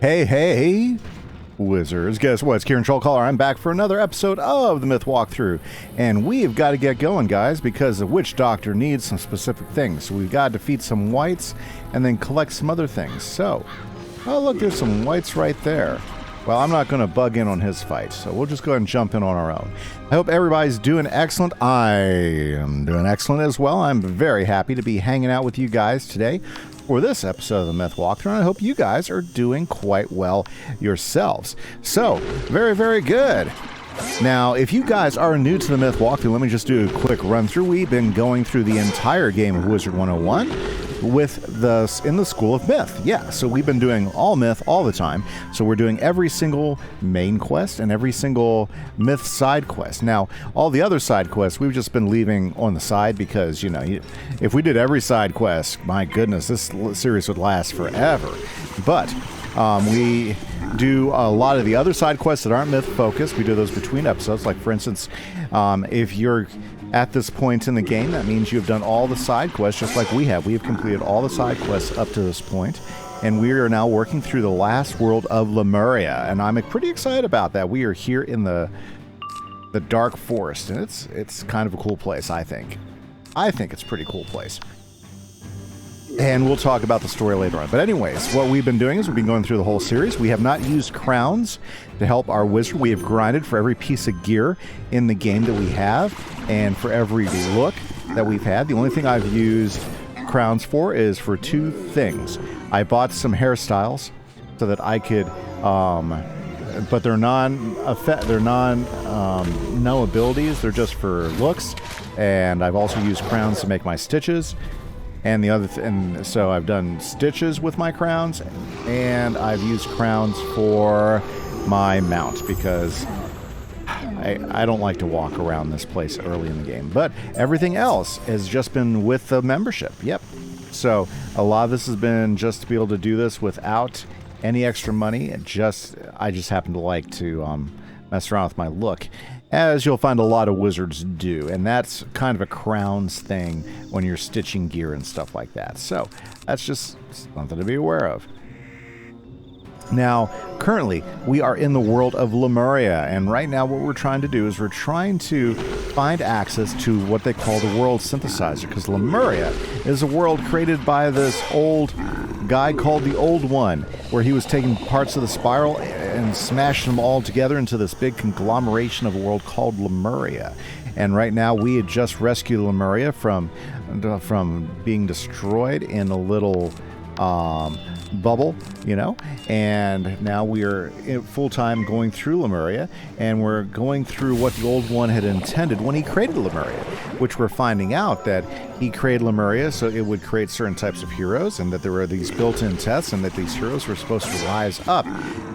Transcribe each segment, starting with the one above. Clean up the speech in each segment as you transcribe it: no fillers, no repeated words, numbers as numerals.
Hey, Wizards. Guess what? It's Kieran Trollcaller. I'm back for another episode of the Myth Walkthrough. And we've got to get going, guys, because the Witch Doctor needs some specific things. So we've got to defeat some whites and then collect some other things. So, oh, look, there's some whites right there. Well, I'm not going to bug in on his fight, so we'll just go ahead and jump in on our own. I hope everybody's doing excellent. I am doing excellent as well. I'm very happy to be hanging out with you guys today for this episode of the Myth Walkthrough, and I hope you guys are doing quite well yourselves. So, very, very good. Now, if you guys are new to the Myth Walkthrough, let me just do a quick run through. We've been going through the entire game of Wizard 101 in the School of Myth. Yeah, so we've been doing all Myth all the time. So we're doing every single main quest and every single Myth side quest. Now, all the other side quests we've just been leaving on the side because, you know, if we did every side quest, my goodness, this series would last forever. But we do a lot of the other side quests that aren't Myth focused. We do those between episodes. Like, for instance, if you're at this point in the game, that means you've done all the side quests just like we have. We have completed all the side quests up to this point, and we are now working through the last world of Lemuria, and I'm pretty excited about that. We are here in the Dark Forest, and it's kind of a cool place, I think. I think it's a pretty cool place. And we'll talk about the story later on. But anyways, what we've been doing is we've been going through the whole series. We have not used crowns to help our wizard. We have grinded for every piece of gear in the game that we have and for every look that we've had. The only thing I've used crowns for is for two things. I bought some hairstyles so that I could, but they're no abilities. They're just for looks. And I've also used crowns to make my stitches. And the other and so I've done stitches with my crowns, and I've used crowns for my mount because I don't like to walk around this place early in the game. But everything else has just been with the membership. Yep. So a lot of this has been just to be able to do this without any extra money. I just happen to like to mess around with my look, as you'll find a lot of wizards do, and that's kind of a crowns thing when you're stitching gear and stuff like that. So that's just something to be aware of. Now, currently, we are in the world of Lemuria, and right now what we're trying to do is we're trying to find access to what they call the world synthesizer, because Lemuria is a world created by this old guy called the Old One, where he was taking parts of the spiral and smashing them all together into this big conglomeration of a world called Lemuria. And right now we had just rescued Lemuria from being destroyed in a little bubble, you know, and now we are full-time going through Lemuria, and we're going through what the Old One had intended when he created Lemuria, which we're finding out that he created Lemuria so it would create certain types of heroes, and that there were these built-in tests, and that these heroes were supposed to rise up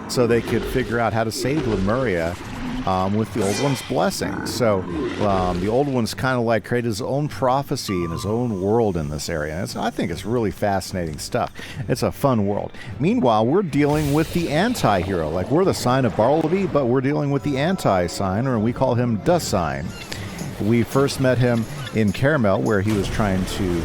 so they could figure out how to save Lemuria with the Old One's blessing. So the Old One's kind of like created his own prophecy and his own world in this area. And I think it's really fascinating stuff. It's a fun world. Meanwhile, we're dealing with the anti-hero. Like, we're the sign of Bartleby, but we're dealing with the anti-sign, or we call him the sign. We first met him in Caramel, where he was trying to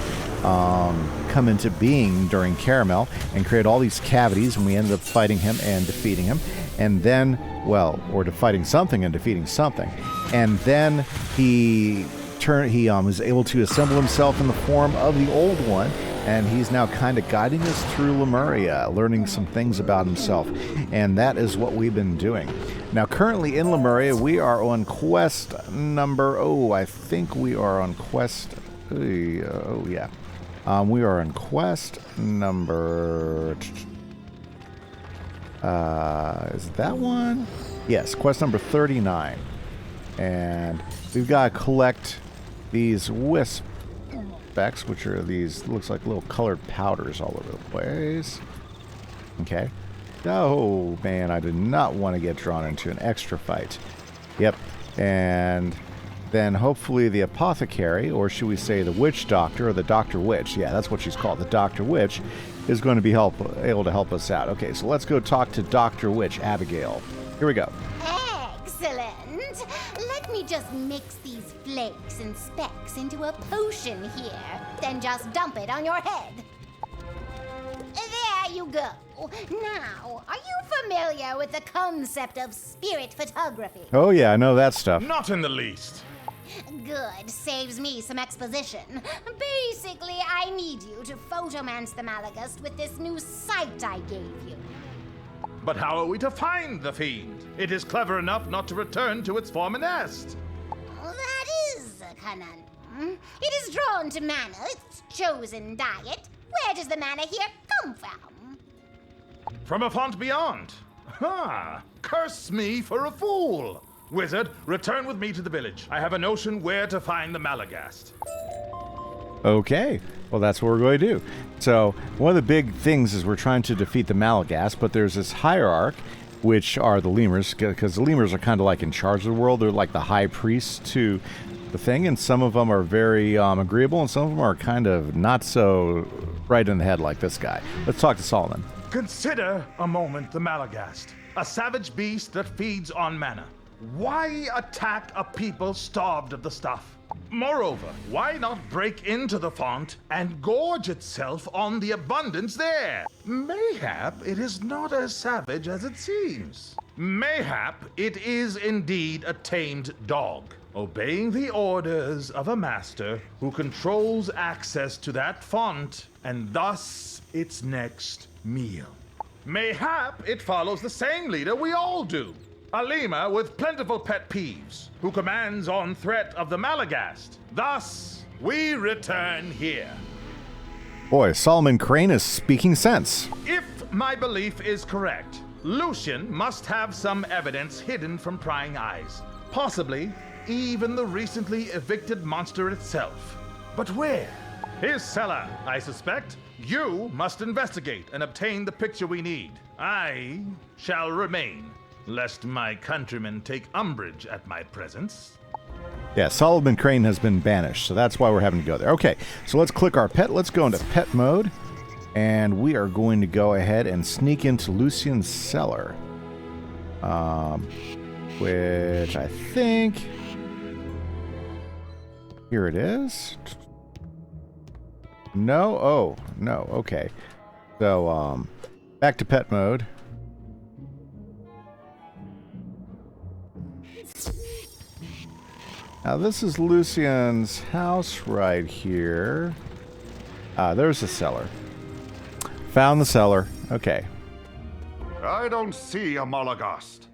come into being during Caramel and create all these cavities, and we ended up fighting him and defeating him. And then, or fighting something and defeating something. And then he was able to assemble himself in the form of the Old One, and he's now kind of guiding us through Lemuria, learning some things about himself. And that is what we've been doing. Now, currently in Lemuria, we are on quest number, I think we are on quest, we are on quest number... is that one? Yes, quest number 39. And we've got to collect these wisp specks, which are these, looks like little colored powders all over the place. Okay. Oh, man, I did not want to get drawn into an extra fight. Yep. And then hopefully the apothecary, or should we say the witch doctor, or the Dr. Witch, yeah, that's what she's called, the Dr. Witch, is going to be able to help us out. Okay, so let's go talk to Dr. Witch Abigail. Here we go. Excellent. Let me just mix these flakes and specks into a potion here. Then just dump it on your head. There you go. Now, are you familiar with the concept of spirit photography? Oh yeah, I know that stuff. Not in the least. Good, saves me some exposition. Basically, I need you to photomance the Malagust with this new sight I gave you. But how are we to find the fiend? It is clever enough not to return to its former nest. That is a conundrum. It is drawn to mana, its chosen diet. Where does the mana here come from? From a font beyond. Ha! Curse me for a fool! Wizard, return with me to the village. I have a notion where to find the Malagast. Okay, well that's what we're going to do. So one of the big things is we're trying to defeat the Malagast, but there's this hierarch, which are the lemurs, because the lemurs are kind of like in charge of the world. They're like the high priests to the thing, and some of them are very agreeable, and some of them are kind of not so right in the head like this guy. Let's talk to Solomon. Consider a moment the Malagast, a savage beast that feeds on mana. Why attack a people starved of the stuff? Moreover, why not break into the font and gorge itself on the abundance there? Mayhap it is not as savage as it seems. Mayhap it is indeed a tamed dog, obeying the orders of a master who controls access to that font and thus its next meal. Mayhap it follows the same leader we all do. A lemur with plentiful pet peeves, who commands on threat of the Malagast. Thus, we return here. Boy, Solomon Crane is speaking sense. If my belief is correct, Lucian must have some evidence hidden from prying eyes. Possibly even the recently evicted monster itself. But where? His cellar, I suspect. You must investigate and obtain the picture we need. I shall remain, lest my countrymen take umbrage at my presence. Yeah, Solomon Crane has been banished, so that's why we're having to go there. Okay, so let's click our pet. Let's go into pet mode, and we are going to go ahead and sneak into Lucian's cellar. Which I think... Here it is. No? Oh, no. Okay. So, back to pet mode. Now, this is Lucian's house right here. There's the cellar. Found the cellar. Okay. I don't see a Malagast,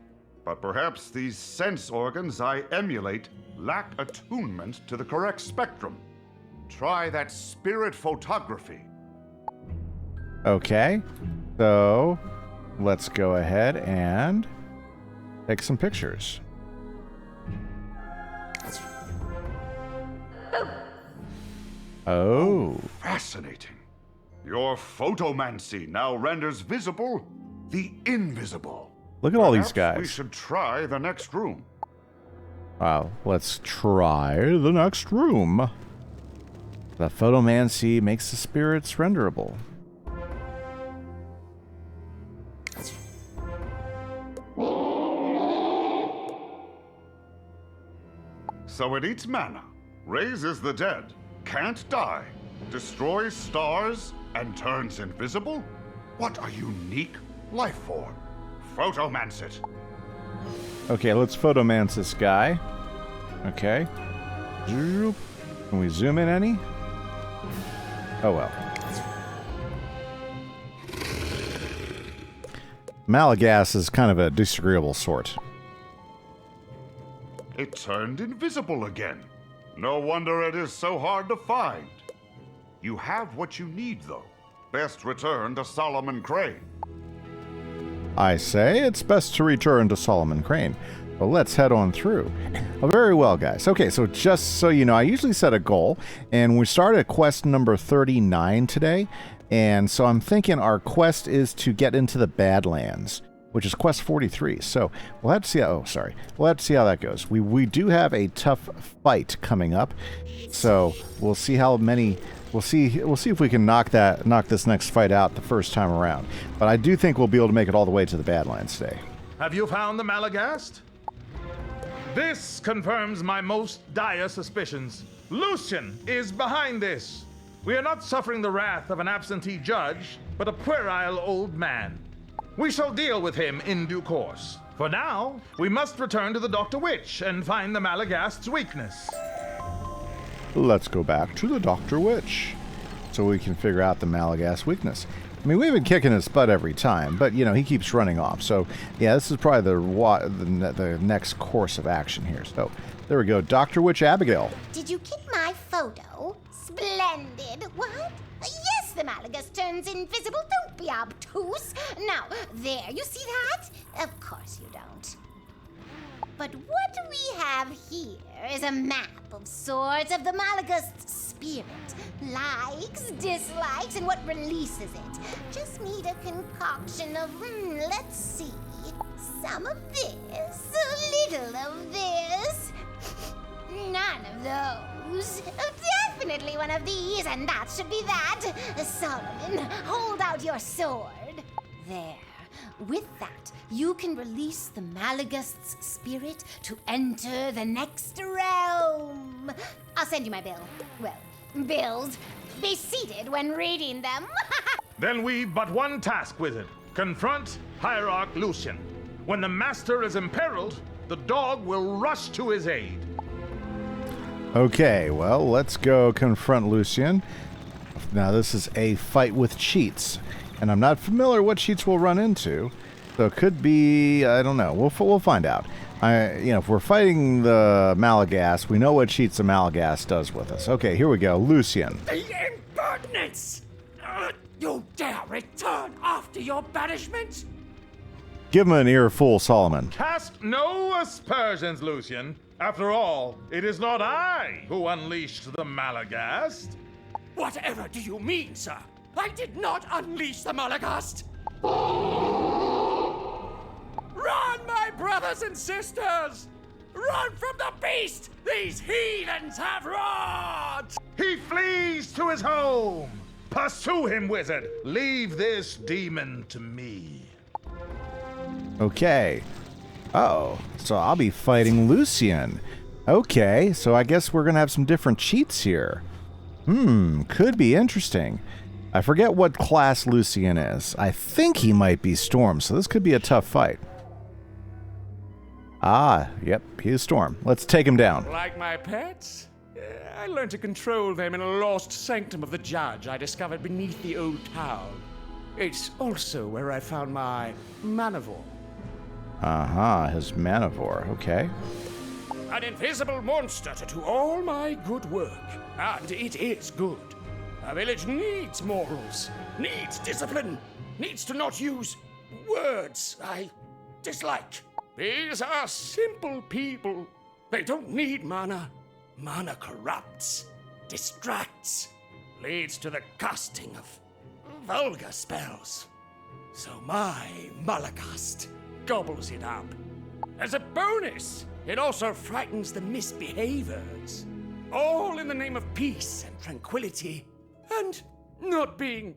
but perhaps these sense organs I emulate lack attunement to the correct spectrum. Try that spirit photography. Okay. So, let's go ahead and take some pictures. Oh. Fascinating. Your photomancy now renders visible the invisible. Look at all these Perhaps guys. We should try the next room. Wow, let's try the next room. The photomancy makes the spirits renderable. So it eats mana, raises the dead, can't die, destroys stars, and turns invisible? What a unique life form. Photomance it. Okay, let's photomance this guy. Okay. Can we zoom in any? Oh well. Malagast is kind of a disagreeable sort. It turned invisible again. No wonder it is so hard to find. You have what you need, though. Best return to Solomon Crane. I say it's best to return to Solomon Crane. Well, let's head on through. Oh, very well, guys. Okay, so just so you know, I usually set a goal, and we started at quest number 39 today, and so I'm thinking our quest is to get into the Badlands, which is quest 43. So we'll have to see how, we'll have to see how that goes. We do have a tough fight coming up, so we'll see how many. We'll see if we can knock this next fight out the first time around. But I do think we'll be able to make it all the way to the Badlands today. Have you found the Malagast? This confirms my most dire suspicions. Lucian is behind this. We are not suffering the wrath of an absentee judge, but a puerile old man. We shall deal with him in due course. For now, we must return to the Dr. Witch and find the Malagast's weakness. Let's go back to the Dr. Witch so we can figure out the Malagast weakness. I mean, we've been kicking his butt every time, but, you know, he keeps running off. So, yeah, this is probably the next course of action here. So, there we go. Dr. Witch Abigail. Did you get my photo? Splendid. What? Yes, the Malagast turns invisible. Don't be obtuse. Now, there, you see that? Of course you don't. But what we have here is a map of sorts of the Malagast's spirit. Likes, dislikes, and what releases it. Just need a concoction of, let's see, some of this, a little of this, none of those. Definitely one of these, and that should be that. Solomon, hold out your sword. There. With that, you can release the Malagast's spirit to enter the next realm. I'll send you my bill. Well, bills. Be seated when reading them. Then we've but one task, Wizard. Confront Hierarch Lucian. When the Master is imperiled, the dog will rush to his aid. Okay, well, let's go confront Lucian. Now, this is a fight with cheats, and I'm not familiar what cheats we'll run into. So it could be, I don't know. We'll find out. If we're fighting the Malagast, we know what cheats the Malagast does with us. Okay, here we go. Lucian. The impertinence! You dare return after your banishment? Give him an earful, Solomon. Cast no aspersions, Lucian. After all, it is not I who unleashed the Malagast. Whatever do you mean, sir? I did not unleash the Malagast! Run, my brothers and sisters! Run from the beast these heathens have wrought! He flees to his home. Pursue him, wizard. Leave this demon to me. Okay. Oh, so I'll be fighting Lucian. Okay, so I guess we're going to have some different cheats here. Could be interesting. I forget what class Lucian is. I think he might be Storm, so this could be a tough fight. Ah, yep, he is Storm. Let's take him down. Like my pets? I learned to control them in a lost sanctum of the judge I discovered beneath the old town. It's also where I found my Manivore. His Manivore, okay. An invisible monster to do all my good work. And it is good. A village needs morals, needs discipline, needs to not use words I dislike. These are simple people. They don't need mana. Mana corrupts, distracts, leads to the casting of vulgar spells. So my Malagast gobbles it up. As a bonus, it also frightens the misbehaviors. All in the name of peace and tranquility, and not being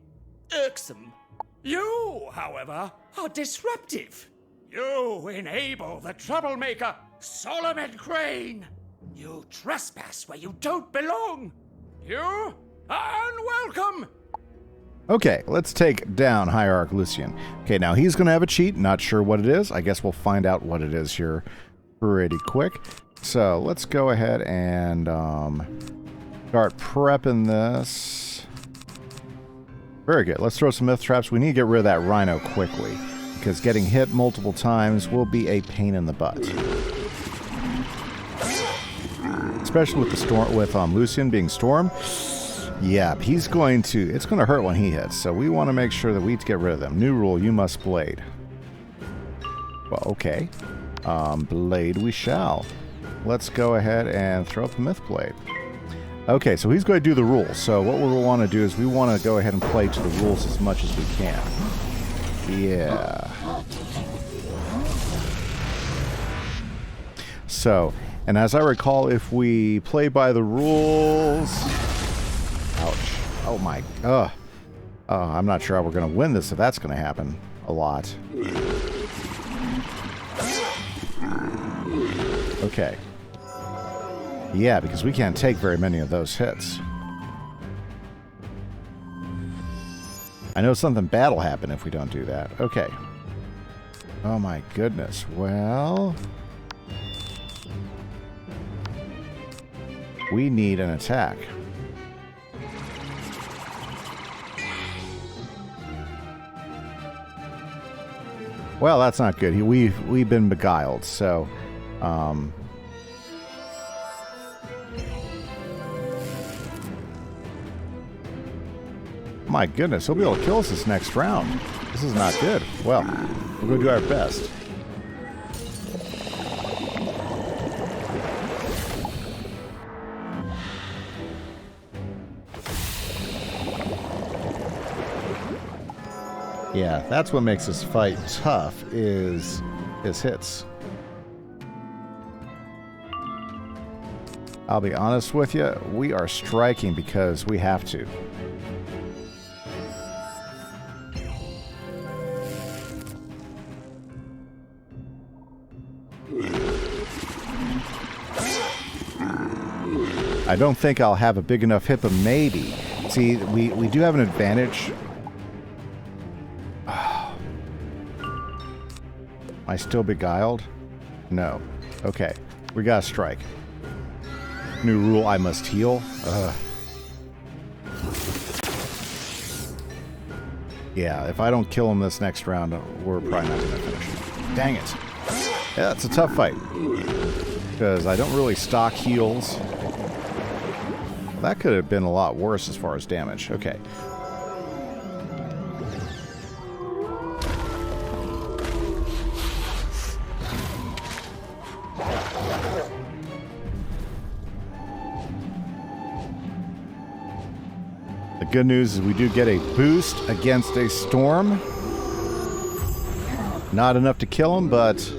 irksome. You, however, are disruptive. You enable the troublemaker, Solomon Crane. You trespass where you don't belong. You are unwelcome. Okay, let's take down Hierarch Lucian. Okay, now he's going to have a cheat. Not sure what it is. I guess we'll find out what it is here pretty quick. So let's go ahead and start prepping this. Very good. Let's throw some myth traps. We need to get rid of that rhino quickly, because getting hit multiple times will be a pain in the butt. Especially with the storm, with Lucian being Storm. Yeah, it's going to hurt when he hits, so we want to make sure that we get rid of them. New rule, you must blade. Well, okay. Blade we shall. Let's go ahead and throw up the myth blade. Okay, so he's going to do the rules. So what we want to do is we want to go ahead and play to the rules as much as we can. Yeah. So, and as I recall, if we play by the rules... Ouch. Oh my... I'm not sure how we're going to win this if that's going to happen a lot. Okay. Yeah, because we can't take very many of those hits. I know something bad will happen if we don't do that. Okay. Oh my goodness. Well, we need an attack. Well, that's not good. We've been beguiled, so my goodness, he'll be able to kill us this next round. This is not good. Well, we're going to do our best. Yeah, that's what makes this fight tough, is his hits. I'll be honest with you, we are striking because we have to. I don't think I'll have a big enough hit, but maybe. See, we do have an advantage. Am I still beguiled? No. Okay. We gotta strike. New rule, I must heal. Yeah, if I don't kill him this next round, we're probably not gonna finish. Dang it. Yeah, it's a tough fight. Because I don't really stock heals. That could have been a lot worse as far as damage. Okay. The good news is we do get a boost against a storm. Not enough to kill him, but...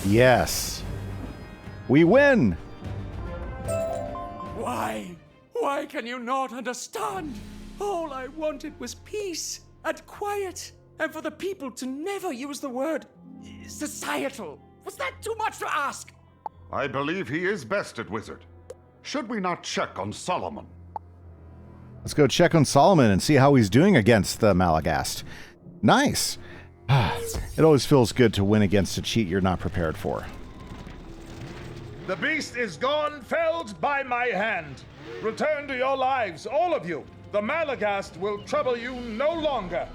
Yes. We win! Why? Why can you not understand? All I wanted was peace and quiet, and for the people to never use the word societal. Was that too much to ask? I believe he is bested, Wizard. Should we not check on Solomon? Let's go check on Solomon and see how he's doing against the Malagast. Nice. It always feels good to win against a cheat you're not prepared for. The beast is gone, felled by my hand. Return to your lives, all of you. The Malagast will trouble you no longer.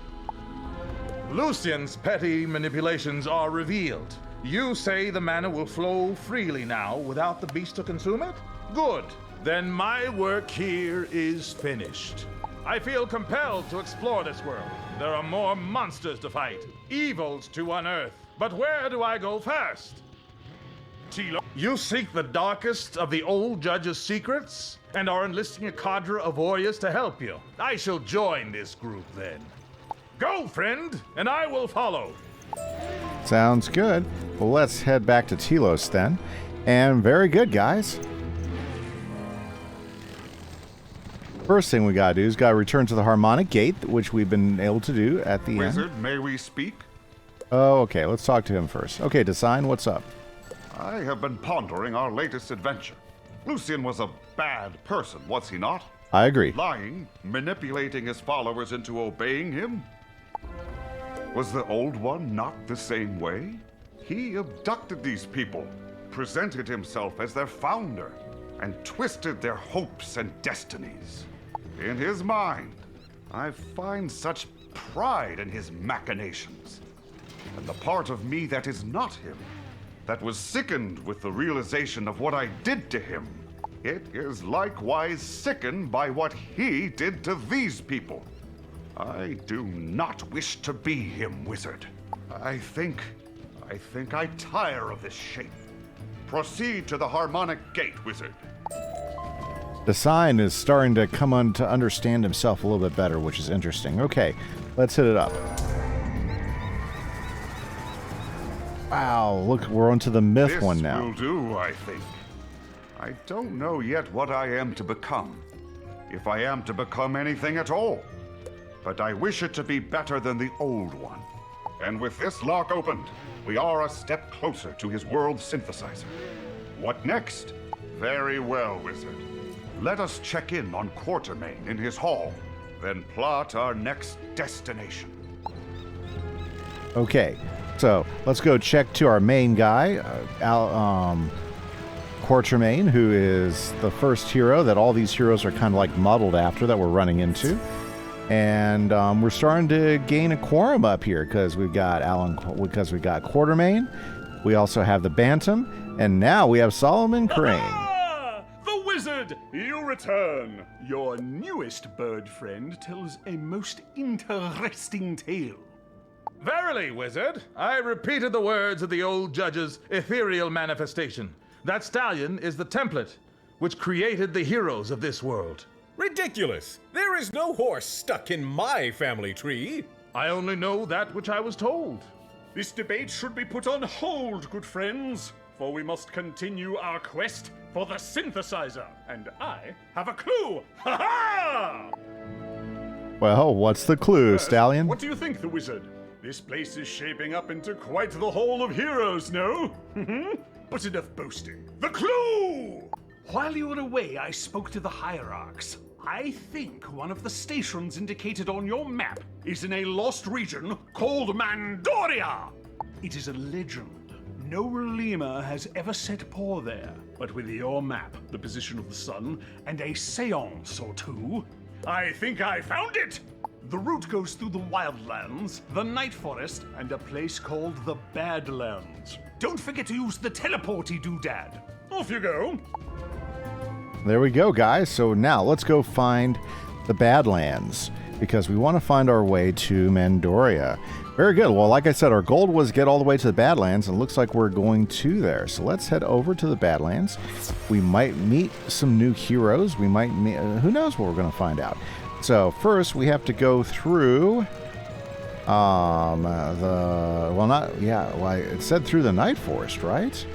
Lucian's petty manipulations are revealed. You say the mana will flow freely now without the beast to consume it? Good. Then my work here is finished. I feel compelled to explore this world. There are more monsters to fight, evils to unearth. But where do I go first? Tilo, you seek the darkest of the old judge's secrets and are enlisting a cadre of warriors to help you. I shall join this group then. Go, friend, and I will follow. Sounds good. Well, let's head back to Telos then. And very good, guys. First thing we gotta do is gotta return to the Harmonic Gate, which we've been able to do at the end. Wizard, may we speak? Oh, okay. Let's talk to him first. Okay, Design, what's up? I have been pondering our latest adventure. Lucian was a bad person, was he not? I agree. Lying, manipulating his followers into obeying him? Was the Old One not the same way? He abducted these people, presented himself as their founder, and twisted their hopes and destinies. In his mind, I find such pride in his machinations. And the part of me that is not him, that was sickened with the realization of what I did to him, it is likewise sickened by what he did to these people. I do not wish to be him, Wizard. I think I tire of this shape. Proceed to the Harmonic Gate, Wizard. Design is starting to come on to understand himself a little bit better, which is interesting. Okay, let's hit it up. Wow, look, we're onto the myth one now. This will do, I think. I don't know yet what I am to become, if I am to become anything at all. But I wish it to be better than the Old One. And with this lock opened, we are a step closer to his world synthesizer. What next? Very well, Wizard. Let us check in on Quartermain in his hall. then plot our next destination. Okay, so let's go check to our main guy, Quatermain, who is the first hero that all these heroes are kind of like modeled after that we're running into. And we're starting to gain a quorum up here because we've got Quatermain, we also have the Bantam, and now we have Solomon Crane. The wizard, you return. Your newest bird friend tells a most interesting tale. Verily, wizard, I repeated the words of the old judge's ethereal manifestation. That stallion is the template which created the heroes of this world. Ridiculous! There is no horse stuck in my family tree. I only know that which I was told. This debate should be put on hold, good friends, for we must continue our quest for the synthesizer. And I have a clue! Ha-ha! Well, what's the clue, Stallion? What do you think, the wizard? This place is shaping up into quite the hall of heroes, no? But enough boasting. The clue! While you were away, I spoke to the hierarchs. I think one of the stations indicated on your map is in a lost region called Mandoria. It is a legend. No lemur has ever set paw there. But with your map, the position of the sun, and a seance or two, I think I found it! The route goes through the Wildlands, the Night Forest, and a place called the Badlands. Don't forget to use the teleporty doodad. Off you go. There we go, guys. So now let's go find the Badlands because we want to find our way to Mandoria. Very good. Well, like I said, our goal was get all the way to the Badlands, and it looks like we're going to there. So let's head over to the Badlands. We might meet some new heroes. We might meet, who knows what we're going to find out. So first we have to go through it said through the Night Forest, right?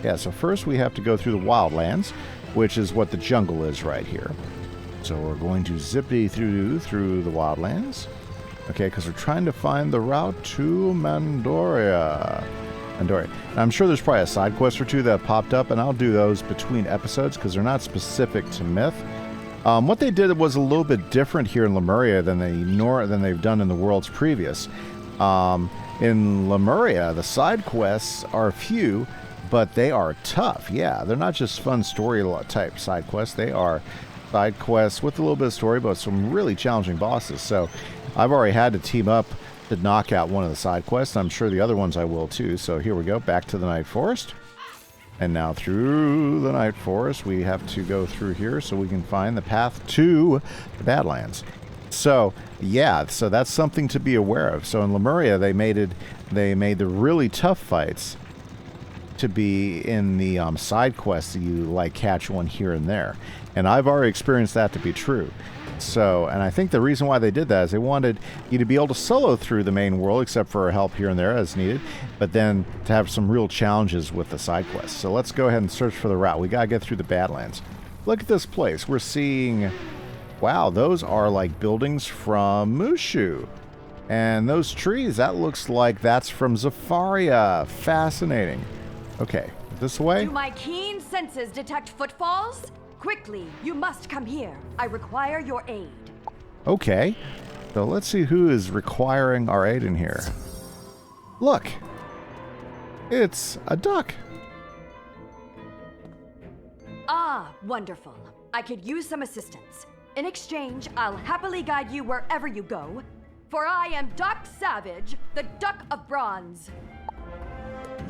Yeah, so first we have to go through the Wildlands, which is what the jungle is right here. So we're going to zippity through the Wildlands. Okay, because we're trying to find the route to Mandoria. Now, I'm sure there's probably a side quest or two that popped up, and I'll do those between episodes because they're not specific to Myth. What they did was a little bit different here in Lemuria than they've done in the worlds previous. In Lemuria, the side quests are few, but they are tough. Yeah, they're not just fun story type side quests. They are side quests with a little bit of story, but some really challenging bosses. So I've already had to team up to knock out one of the side quests. I'm sure the other ones I will too. So here we go, back to the Night Forest. And now through the Night Forest, we have to go through here so we can find the path to the Badlands. So, yeah, so that's something to be aware of. So in Lemuria, they made the really tough fights to be in the side quests that you like catch one here and there. And I've already experienced that to be true. So, and I think the reason why they did that is they wanted you to be able to solo through the main world, except for help here and there as needed, but then to have some real challenges with the side quests. So let's go ahead and search for the route. We gotta get through the Badlands. Look at this place. We're seeing, wow, those are like buildings from Mushu. And those trees, that looks like that's from Zafaria. Fascinating. Okay, this way? Do my keen senses detect footfalls? Quickly, you must come here. I require your aid. Okay, so let's see who is requiring our aid in here. Look, it's a duck. Ah, wonderful. I could use some assistance. In exchange, I'll happily guide you wherever you go, for I am Duck Savage, the Duck of Bronze.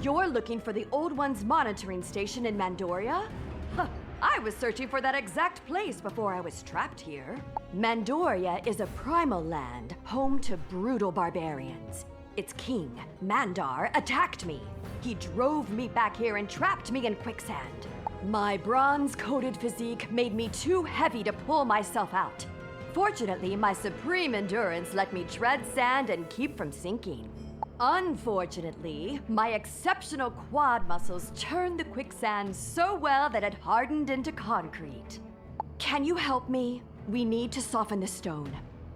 You're looking for the Old One's monitoring station in Mandoria? Huh. I was searching for that exact place before I was trapped here. Mandoria is a primal land, home to brutal barbarians. Its king, Mandar, attacked me. He drove me back here and trapped me in quicksand. My bronze-coated physique made me too heavy to pull myself out. Fortunately, my supreme endurance let me tread sand and keep from sinking. Unfortunately, my exceptional quad muscles turned the quicksand so well that it hardened into concrete. Can you help me? We need to soften the stone.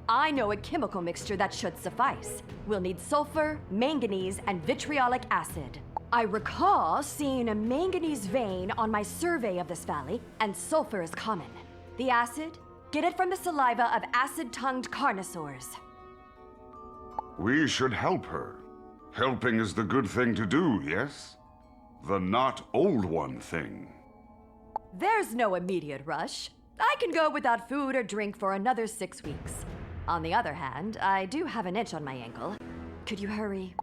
I know a chemical mixture that should suffice. We'll need sulfur, manganese, and vitriolic acid. I recall seeing a manganese vein on my survey of this valley, and sulfur is common. The acid? Get it from the saliva of acid-tongued carnosaurs. We should help her. Helping is the good thing to do, yes? The not old one thing. There's no immediate rush. I can go without food or drink for another 6 weeks. On the other hand, I do have an itch on my ankle. Could you hurry?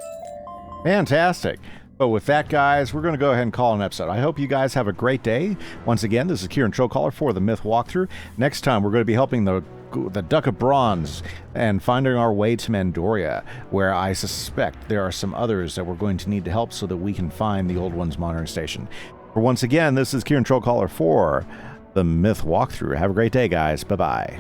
Fantastic. But with that, guys, we're going to go ahead and call an episode. I hope you guys have a great day. Once again, this is Kieran Trollcaller for the Myth Walkthrough. Next time, we're going to be helping the Duck of Bronze and finding our way to Mandoria, where I suspect there are some others that we're going to need to help so that we can find the Old One's monitoring station. For once again, this is Kieran Trollcaller for the Myth Walkthrough. Have a great day, guys. Bye-bye.